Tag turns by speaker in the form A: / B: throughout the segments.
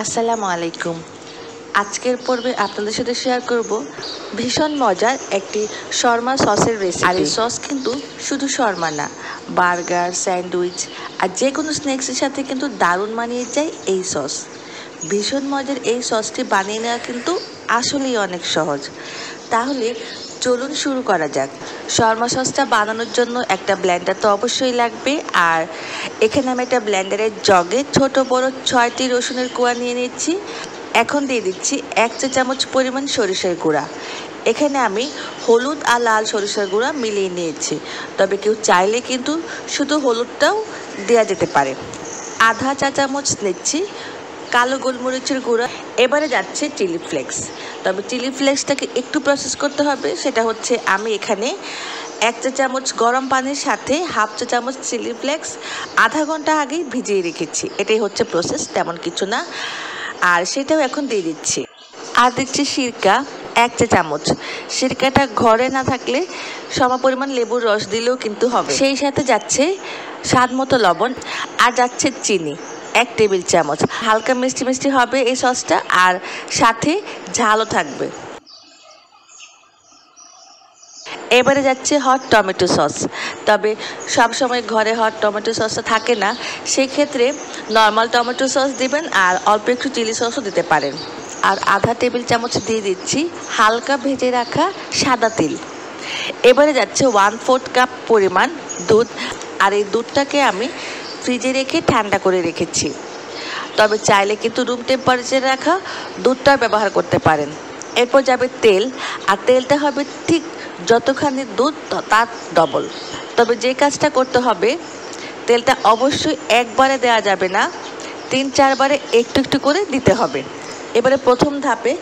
A: আসসালামু আলাইকুম। আজকের পর্বে আপনাদের সাথে শেয়ার করব ভীষণ মজার একটি শর্মা সসের রেসিপি। আর এই সস কিন্তু শুধু শর্মা না, বার্গার, স্যান্ডউইচ আর যে কোনো স্ন্যাক্সের সাথে কিন্তু দারুণ মানিয়ে যায় এই সস। ভীষণ মজার এই সসটি বানিয়ে নেওয়া কিন্তু আসলেই অনেক সহজ। তাহলে চলুন শুরু করা যাক। শর্মা সসটা বানানোর জন্য একটা ব্লেন্ডার তো অবশ্যই লাগবে। আর এখানে আমি একটা ব্লেন্ডারের জগে ছোট বড় 6টি রসুনের কোয়া নিয়ে নিচ্ছি। এখন দিয়ে দিচ্ছি 1 চা চামচ পরিমাণ সরিষার গুঁড়া। এখানে আমি হলুদ আর লাল সরিষার গুঁড়া মিলিয়ে নিয়েছি, তবে কেউ চাইলে কিন্তু শুধু হলুদটাও দেওয়া যেতে পারে। আধা চা চামচ নিচ্ছি কালো গোলমরিচের গুঁড়া। এবারে যাচ্ছে চিলি ফ্লেক্স, তবে চিলি ফ্লেক্সটাকে একটু প্রসেস করতে হবে। সেটা হচ্ছে আমি এখানে 1 চা চামচ গরম পানির সাথে হাফ চা চামচ চিলি ফ্লেক্স আধা ঘন্টা আগেই ভিজিয়ে রেখেছি। এটাই হচ্ছে প্রসেস, তেমন কিছু না। আর সেটাও এখন দিয়ে দিচ্ছি। আর দিচ্ছি সিরকা 1 চা চামচ। সিরকাটা ঘরে না থাকলে সম পরিমাণ লেবুর রস দিলেও কিন্তু হবে। সেই সাথে যাচ্ছে স্বাদ মতো লবণ, আর যাচ্ছে চিনি 1 টেবিল চামচ। হালকা মিষ্টি মিষ্টি হবে এই সসটা, আর সাথে ঝালও থাকবে। এবারে যাচ্ছে হট টমেটো সস, তবে সব সময় ঘরে হট টমেটো সসটা থাকে না, সেই ক্ষেত্রে নর্মাল টমেটো সস দিবেন, আর অল্প একটু চিলি সসও দিতে পারেন। আর আধা টেবিল চামচ দিয়ে দিচ্ছি হালকা ভেজে রাখা সাদা তিল। এবারে যাচ্ছে 1/4 কাপ পরিমাণ দুধ, আর এই দুধটাকে আমি ফ্রিজে রেখে ঠান্ডা করে রেখেছি, তবে চাইলে কিন্তু রুম টেম্পারেচারে রাখা দুধটা ব্যবহার করতে পারেন। এরপর যাবে তেল, আর তেলটা হবে ঠিক যতখানি দুধ তার ডবল। তবে যে কাজটা করতে হবে, তেলটা অবশ্যই একবারে দেওয়া যাবে না, 3-4 বারে একটু একটু করে দিতে হবে। এবারে প্রথম ধাপে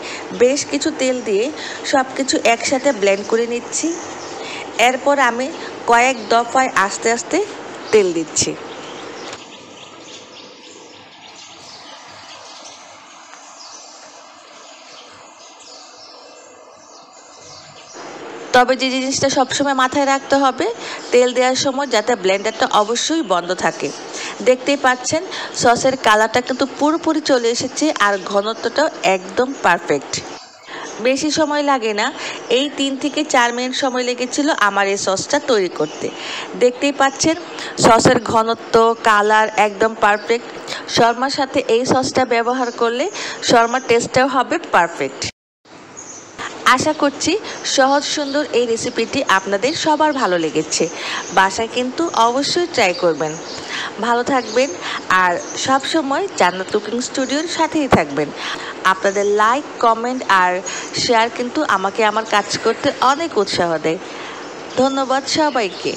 A: বেশ কিছু তেল দিয়ে সব কিছু একসাথে ব্লেন্ড করে নিচ্ছি। এরপর আমি কয়েক দফায় আস্তে আস্তে তেল দিচ্ছি। তবে যে জিনিসটা সবসময় মাথায় রাখতে হবে, তেল দেওয়ার সময় যাতে ব্লেন্ডারটা অবশ্যই বন্ধ থাকে। দেখতেই পাচ্ছেন সসের কালারটা কিন্তু পুরোপুরি চলে এসেছে, আর ঘনত্বটাও একদম পারফেক্ট। বেশি সময় লাগে না, এই 3 থেকে 4 মিনিট সময় লেগেছিল আমার এই সসটা তৈরি করতে। দেখতেই পাচ্ছেন সসের ঘনত্ব, কালার একদম পারফেক্ট। শর্মার সাথে এই সসটা ব্যবহার করলে শর্মার টেস্টটাও হবে পারফেক্ট। আশা করছি সহজ সুন্দর এই রেসিপিটি আপনাদের সবার ভালো লেগেছে। বাসায় কিন্তু অবশ্যই ট্রাই করবেন। ভালো থাকবেন, আর সব সময় জান্নাত কুকিং স্টুডিওর সাথেই থাকবেন। আপনাদের লাইক, কমেন্ট আর শেয়ার কিন্তু আমাকে আমার কাজ করতে অনেক উৎসাহ দেয়। ধন্যবাদ সবাইকে।